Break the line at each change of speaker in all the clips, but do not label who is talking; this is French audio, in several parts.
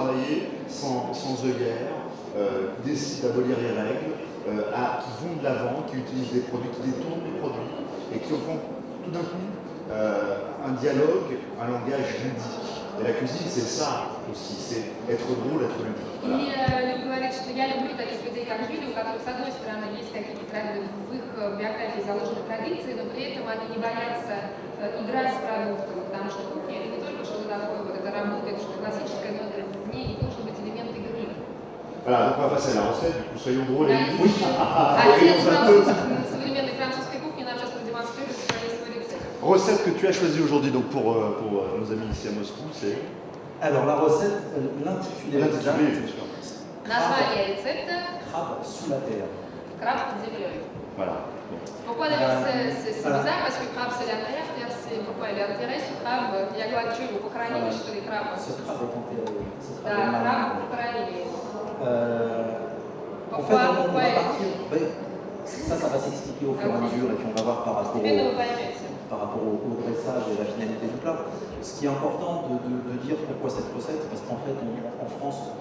travailler sans œillères, qui décident d'abolir les règles, qui vont de l'avant, qui utilisent des produits, qui détournent les produits, et qui font tout d'un coup un dialogue, un langage ludique. Et la cuisine, c'est ça aussi, c'est être drôle, être ludique. Voilà.
И Люк говорит, что я люблю таких людей, как Жюли, у которых, с одной стороны, есть какие-то тренды в их биографии заложены традиции, но при этом они не боятся играть с продуктом, потому что кухня это не только что-то такое, вот это работает, что классическое, но в ней должен быть элемент игры.
Voilà, donc on va passer à la recette, du coup soyons drôles et ludiques.
Отец современной французской кухни нам сейчас продемонстрирует свой рецепт.
Recette que tu as choisie aujourd'hui donc pour nos amis ici à Moscou, c'est...
Alors la recette, l'intitulé exact,
Название рецепта
crabe sous la terre.
краб под землей.
Voilà.
Pourquoi d'ailleurs c'est bizarre? Parce que crabe c'est la mer, c'est pourquoi il est enterré ce crabe? Я говорю, что его похоронили, что ли, краба?
Ce crabe est enterré.
Да, краб похоронили.
En fait, on va partir. Ça va s'expliquer au fur et à mesure et puis on va voir par rapport au dressage et la finalité du plat. Ce qui est important de dire pourquoi cette recette, parce qu'en fait, en France,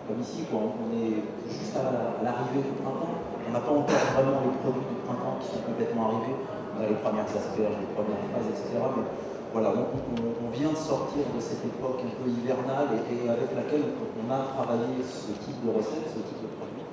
comme ici, on est juste à l'arrivée du printemps. On n'a pas encore vraiment les produits du printemps qui sont complètement arrivés. On a les premières asperges, les premières fraises, etc. Mais voilà, on vient de sortir de cette époque un peu hivernale et avec laquelle on a travaillé ce type de recette, ce type de produit.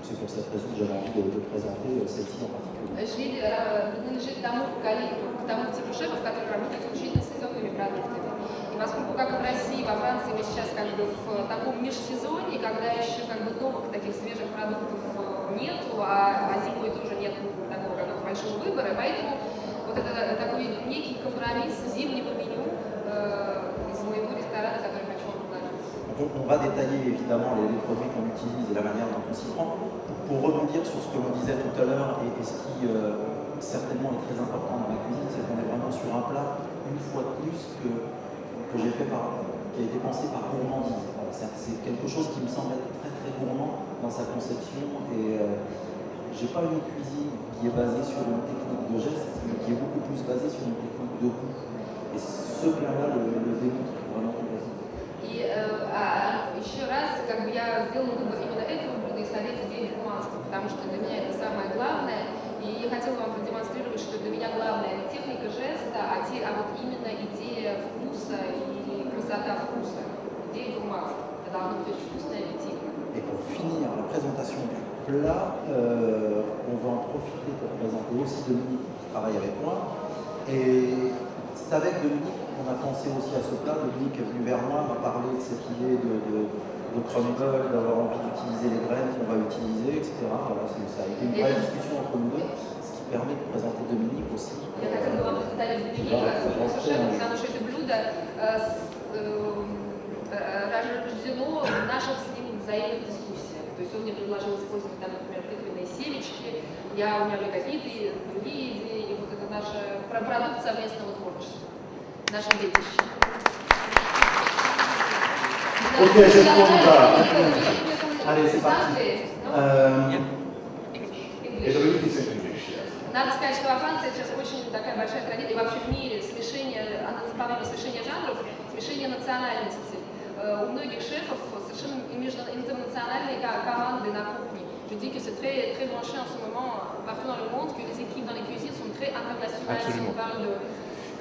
C'est pour cette raison que j'avais envie de présenter celle-ci en particulier.
Жюли принадлежит тому поколению, к тому типу шефов, которые работают исключительно с сезонными продуктами. И поскольку, как и в России, во Франции мы сейчас как бы в таком межсезонье, когда еще как бы новых таких свежих продуктов нету, а зимой тоже нет такого какого-то большого выбора, поэтому вот это такой некий компромисс зимнего меню из моего ресторана, который хочу вам предложить.
On va détailler évidemment les produits qu'on utilise et la manière dont on s'y prend. Pour rebondir sur ce que l'on disait tout à l'heure et ce qui certainement est très important dans la cuisine, c'est qu'on est vraiment sur un plat, une fois de plus, que j'ai fait qui a été pensé par gourmandise. C'est quelque chose qui me semble être très très gourmand dans sa conception et j'ai pas une cuisine qui est basée sur une technique de geste, mais qui est beaucoup plus basée sur une technique de goût. Et ce plat-là le démontre vraiment complètement.
И еще раз, как бы я сделала выбор именно этого блюда, исходя из идеи гурманства, потому что для меня это самое главное. И я хотела вам продемонстрировать, что для меня главное не техника жеста, а вот именно идея вкуса и красота вкуса, идея гурманства. Это должно быть очень вкусно и аппетитно.
Et pour finir la présentation du plat, on va en profiter pour présenter aussi Dominique qui travaille avec moi. Et c'est avec Dominique qu'on a pensé aussi à ce plat. Dominique est venu vers moi, m'a parlé de cette idée de crumble, d'avoir envie d'utiliser les graines qu'on va utiliser, etc. Voilà, ça a été une vraie discussion entre nous deux, ce qui permet de présenter Dominique aussi.
Я хотела бы вам представить Доминика, потому что это блюдо рождено в наших с ним взаимных дискуссиях. То есть он мне предложил использовать там, например, тыквенные семечки, у меня были какие-то другие идеи, и вот это наша продукт совместного творчества, наше детище.
Ok, je prends
Allez, c'est parti.
Et Dominique, c'est une dish.
Надо сказать, что во Франции сейчас очень такая большая традиция, и вообще в мире смешение, помимо смешения жанров, смешение национальностей. У многих шефов совершенно интернациональные команды на кухне. Je dis que c'est très branché en ce moment partout dans le monde, que les équipes dans les cuisines sont très internationales. Si on parle de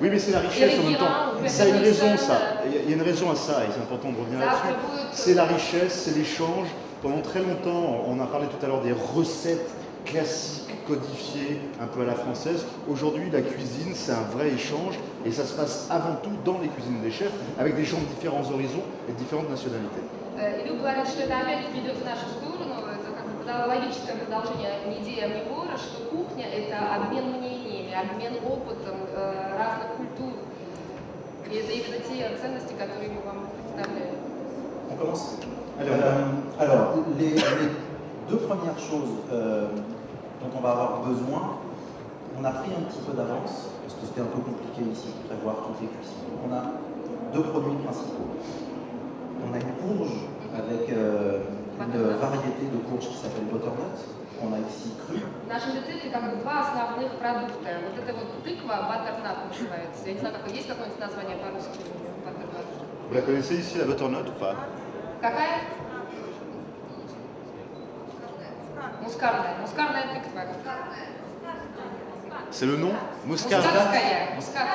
Oui, mais c'est la richesse en même temps. Ça a une raison, ça. Il y a une raison à ça, et c'est important de revenir là-dessus. C'est la richesse, c'est l'échange. Pendant très longtemps, on a parlé tout à l'heure des recettes classiques, codifiées, un peu à la française. Aujourd'hui, la cuisine, c'est un vrai échange, et ça se passe avant tout dans les cuisines des chefs, avec des gens de différents horizons et de différentes nationalités.
И Люк говорит, что это опять идет в нашу сторону, это как бы логическое продолжение идеи Амнивора, что кухня – это обмен мнениями, обмен опытом разных культур. И это именно те ценности, которые мы вам представляем.
On commence. Alors, les deux premières choses dont on va avoir besoin, on a pris un petit peu d'avance, parce que c'était un peu compliqué ici de prévoir toutes les cuissons. On a deux produits principaux. On a une courge avec une variété de courge qui s'appelle butternut. On a ici cru.
В нашем рецепте как бы два основных продукта. Вот это вот тыква, баттернат называется. Я не знаю, есть какое-нибудь название по-русски?
Vous la connaissez ici, la butternut ou pas?
Какая? Мускарная. Мускарная тыква.
C'est le nom? Muscat.
Мускат.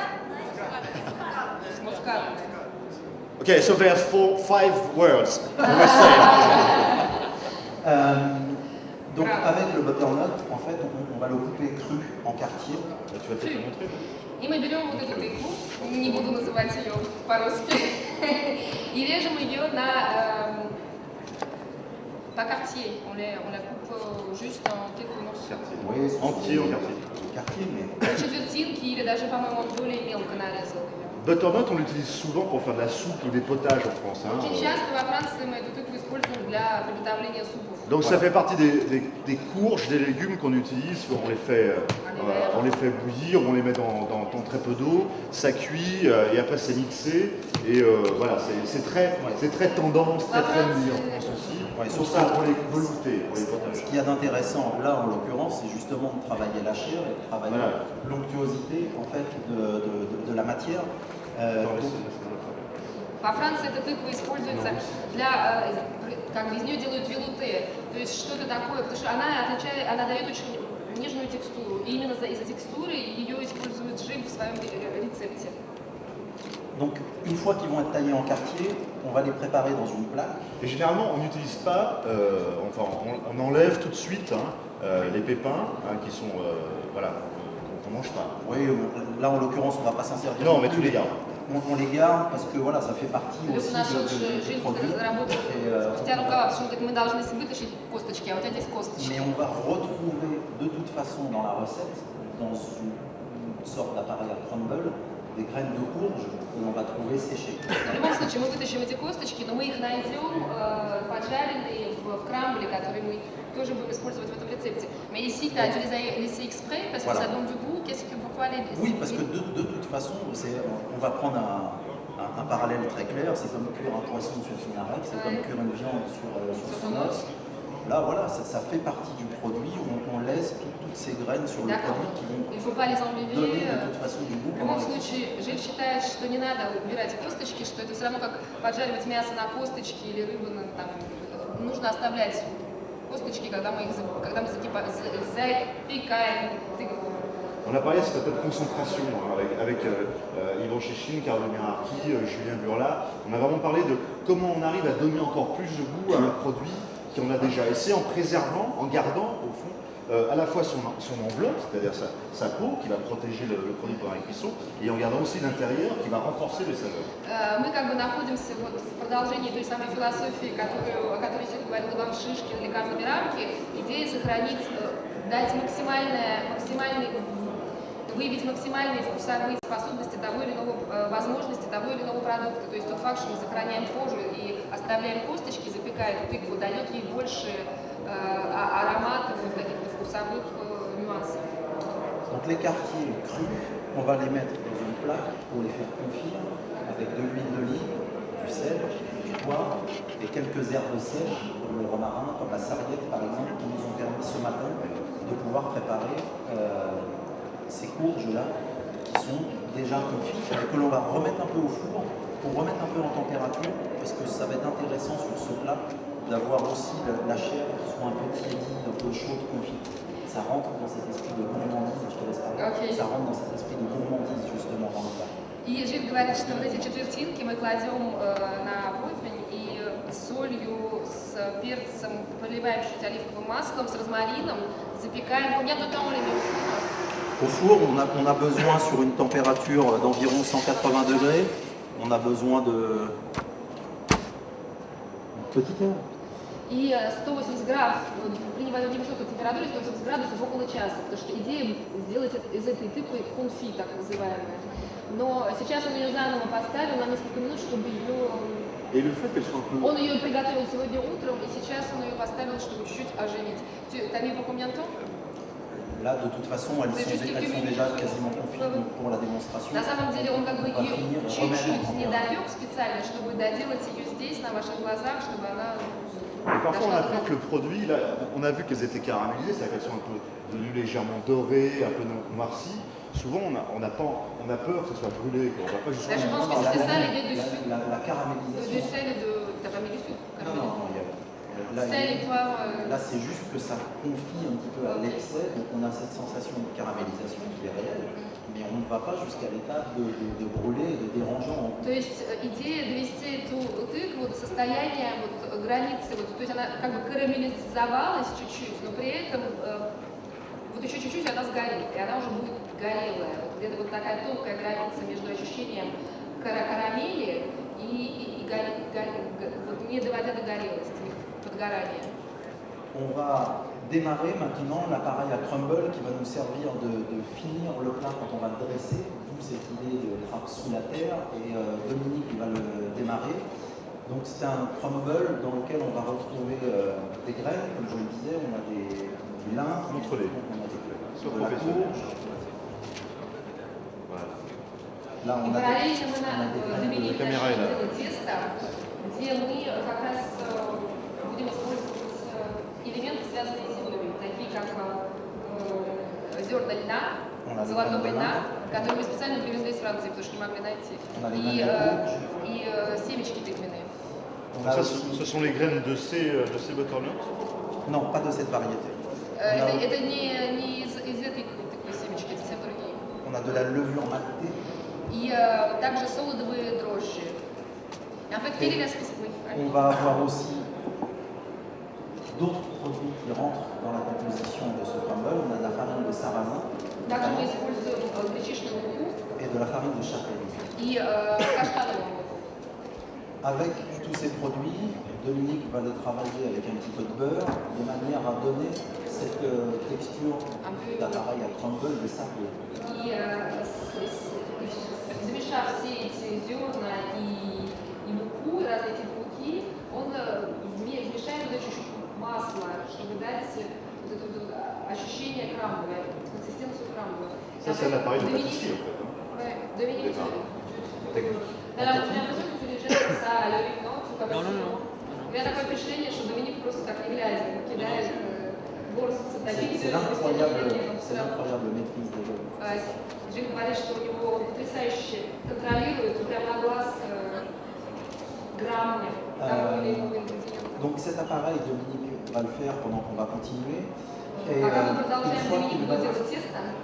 Okay, so there's 5 words. We say.
Donc avec le butternut, en fait, on va le couper cru en quartier.
Tu vas peut-être le montrer.
И мы берем вот эту тыкву, не буду называть ее по-русски, и режем ее pas quartier, on la coupe juste en quelques morceaux.
Oui,
entier en quartier.
Quartier, mais...
Четвертинки или даже, по-моему, он более мелко нарезал ее.
Butternut, on l'utilise souvent pour faire de la soupe ou des potages en France. Hein.
Очень часто во Франции мы эту тыкву используем для приготовления супов.
Donc ça fait partie des courges, des légumes qu'on utilise, on les fait bouillir, on les met dans très peu d'eau, ça cuit et après c'est mixé et voilà, c'est très tendance, très trendy en France aussi.
Ouais,
pour ça, pour les veloutés, pour les potages.
Ce qu'il y a d'intéressant là en l'occurrence, c'est justement de travailler la chair et de travailler l'onctuosité en fait de la matière.
Во Франции эта тыква используется для, как бы из нее делают велуте, то есть что-то такое, потому что она дает очень нежную текстуру, и именно из-за текстуры ее использует Жиль в своем рецепте.
Donc une fois qu'ils vont être taillés en quartier, on va les préparer dans une plaque.
Et généralement on n'utilise pas, on enlève tout de suite les pépins qui sont, voilà, qu'on mange pas.
Oui, là en l'occurrence on ne va pas s'en servir.
Non, mais tu les gardes.
On les garde parce que voilà, ça fait partie aussi du produit. Mais on va retrouver de toute façon dans la recette, dans une sorte d'appareil à crumble, des graines de courge que l'on va trouver séchées.
В любом случае мы вытащим эти косточки, но мы их найдем поджаренные в крамбле, который мы тоже будем использовать в этом рецепте. Mais ici, tu as laissé exprès parce que ça donne du goût. Qu'est-ce que pourquoi les...
Oui, parce que de toute façon, on va prendre un parallèle très clair. C'est comme cuire un poisson sur son arête, c'est comme cuire une viande sur son os. Là, voilà, ça fait partie du produit. On laisse toutes ces graines sur le produit qui vont donner de toute façon du goût.
В любом случае, Жиль считает, что не надо убирать косточки, что это все равно как поджаривать мясо на косточки или рыбу, там, нужно оставлять косточки, когда мы запекаем тыкву.
On a parlé de cette concentration avec Yvan Chéchine, Caroline Harki, Julien Burla. On a vraiment parlé de comment on arrive à donner encore plus de goût à un produit qu'on a déjà essayé en préservant, en gardant au fond à la fois son enveloppe, c'est-à-dire sa peau qui va protéger le produit pendant la cuisson, et en gardant aussi l'intérieur qui va renforcer les saveurs.
Мы как бы находимся вот в продолжении той самой философии, о которой сегодня говорил Иван Шишкин, лекарной рамки, идея сохранить, дать выявить максимальные вкусовые способности того или иного, возможности того или иного продукта. То есть тот факт, что мы сохраняем кожу и оставляем косточки, запекая эту тыкву, дает ей больше ароматов и каких-то вкусовых нюансов.
Donc les quartiers crus, on va les mettre dans une plaque pour les faire confire avec de l'huile d'olive, du sel, du poivre et quelques herbes sèches comme le romarin, comme la sarriette par exemple, qui nous ont permis ce matin de pouvoir préparer ces courges-là qui sont déjà confites et que l'on va remettre un peu au four pour remettre un peu en température parce que ça va être intéressant sur ce plat d'avoir aussi la chair qui soit un peu tiédie, un peu chaude, confite. Ça rentre dans cet esprit de gourmandise, je te laisse parler, ça rentre dans cet esprit de gourmandise justement dans le plat.
И Жиль говорит, что вот эти четвертинки мы кладем на противень и солью, с перцем, поливаем чуть оливковым маслом, с розмарином, запекаем. Combien de temps on les met au four?
Au four, on a besoin sur une température d'environ 180 degrés. On a besoin de petite heure.
И 180 градусов, при невысокой температуре 180 градусов около часа, потому что идея сделать из этой тыквы конфи, так называемая. Но сейчас он ее заново поставил на несколько минут, чтобы ее... Он ее приготовил сегодня утром, и сейчас он ее поставил, чтобы чуть-чуть оживить. T'as mis pour combien de temps?
Là, de toute façon, elles sont déjà quasiment confites pour la démonstration.
На самом деле он как бы ее чуть-чуть не допек специально, чтобы доделать ее здесь, на ваших глазах, чтобы она...
Et parfois on a peur que le produit, là, on a vu qu'elles étaient caramélisées, c'est-à-dire qu'elles sont un peu devenues légèrement dorées, un peu noircies. Souvent on a peur que ce soit brûlé, qu'on ne va pas jusqu'au bout.
Je pense que c'était ça l'idée
la caramélisation.
Du sel et de... T'as pas mis du sucre?
là c'est juste que ça confie un petit peu à l'excès, donc on a cette sensation de caramélisation qui est réelle, mais on ne va pas jusqu'à l'étape de brûler, de dérangeant.
То есть идея довести эту тыкву до состояния границы, то есть она как бы карамелизовалась чуть-чуть, но при этом вот еще чуть-чуть она сгорит, и она уже будет горелая. Где-то вот такая тонкая граница между ощущением карамели и вот не доводя до горелости, подгорания.
On va démarrer maintenant l'appareil à crumble qui va nous servir de finir le plat quand on va le dresser, d'où cette idée de frappe sous la terre, et Dominique va le démarrer. Donc c'est un crumble dans lequel on va retrouver des graines, comme je le disais, on a du lin, on a de la courge. Là, on a
Доминик начал тесто, где мы как раз будем использовать элементы, связанные с землей, такие как зерна льна, золотого льна, которые мы специально привезли из Франции, потому что не могли найти, и семечки тыквенные.
Ce sont les graines de ces butternuts?
Non, pas de cette variété.
Это не из этой тыквы семечки, это совсем другие.
On a de la levure maltée.
И также солодовые дрожжи. En fait, quel est la spécificité?
On va avoir aussi d'autres produits qui rentrent dans la composition de ce crumble. On a de la farine de sarrasin et de la farine de châtaignier. Avec tous ces produits, Dominique va les travailler avec un petit peu de beurre, de manière à donner cette texture d'appareil à crumble de sablé.
Замешав все эти зерна и муку, разные эти муки, он вмешает туда чуть-чуть масла, чтобы дать вот это вот ощущение крамбля, консистенцию крамбля.
Ça, c'est l'appareil de pâtisserie, en fait.
Ouais, Dominique. Dans la première version, tu déjà ça à l'œil, non? Non. У меня такое впечатление, что Доминик просто так не глядя кидает горсть сатании.
C'est l'incroyable maîtrise des jeux.
Джим говорит, что у него потрясающе контролирует прямо на глаз граммы того или иного ингредиента.
Donc cet appareil, Dominique va le faire pendant qu'on va continuer. Et une fois qu'il va être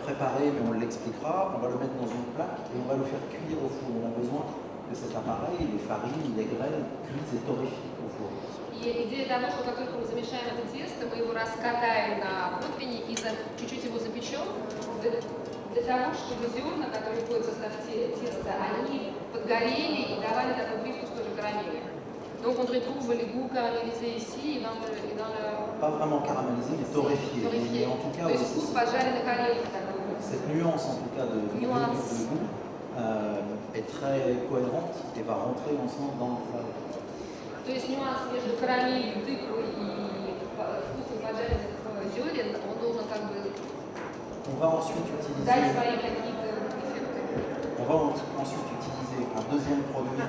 préparé, mais on l'expliquera, on va le mettre dans une plaque et on va le faire cuire au four. On a besoin que cet appareil, les farines, les graines cuisent et torréfient au four.
И идея того, что как только мы замешаем это тесто, мы его раскатаем на противне и чуть-чуть его запечем, для того, чтобы зерна, которые входят в состав теста, они подгорели и давали такой привкус тоже карамели. Donc on retrouve les goûts caramélisés ici et dans le...
Pas vraiment caramélisé, mais torréfié. Mais en tout cas, cette nuance en tout cas de goût est très cohérente et va rentrer ensemble dans le plat.
То есть нюанс между карамелью, тыквой и вкусом поджаренных зерен, он должен как бы дать свои какие-то эффекты.
On va ensuite utiliser un deuxième produit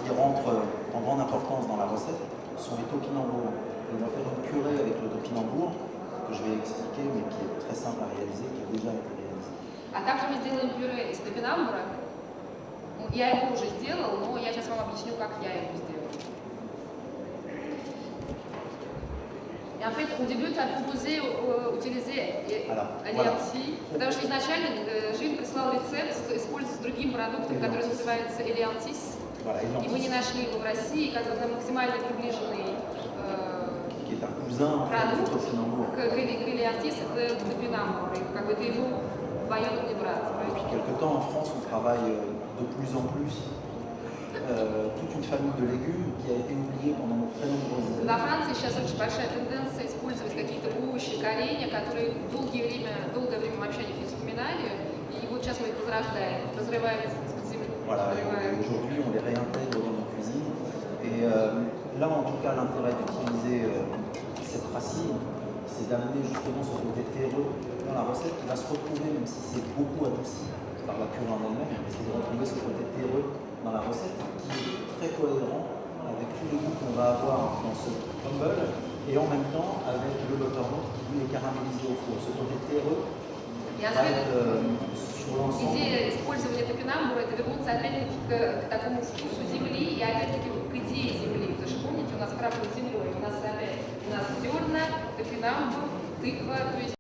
qui rentre en grande importance dans la recette, sont les topinambours. On va faire une purée avec le topinambour, que je vais expliquer, mais qui est très simple à réaliser, qui a déjà été réalisé.
А также мы сделаем пюре из топинамбура. Я его уже сделал, но я сейчас вам объясню, как я его сделала. Et en fait, au début, tu as proposé utiliser Elianti, потому что изначально Жиль прислал рецепт использовать с другим продуктом, который называется Eliantis, и мы не нашли его в России, как бы максимально приближенный продукт к Eliantis, это топинамбур, как бы это его двоюродный брат.
Depuis quelque temps, en France, on travaille de plus en plus toute une famille de légumes qui a été oubliée pendant de très nombreuses années.
Во Франции сейчас очень большая тенденция использовать какие-то овощи, коренья, которые долгое время вообще не вспоминали, и вот сейчас мы их возрождаем, разрываем из-под земли.
Voilà, aujourd'hui on les réintègre dans nos cuisines. Et là, en tout cas, l'intérêt d'utiliser cette racine, c'est d'amener justement ce côté terreux dans la recette qui va se retrouver, même si c'est beaucoup adouci par la purée en elle-même, c'est de retrouver ce côté terreux dans la recette qui est très cohérent avec tous les goûts qu'on va avoir dans ce crumble et en même temps avec le butternut qui lui est caramélisé au four. Ce côté terreux va être sur l'ensemble.
Идея использования топинамбура — это вернуться опять-таки к такому вкусу земли и опять-таки к идее земли. Потому что помните, у нас краб под землей, у нас кинамбур, тыква, то есть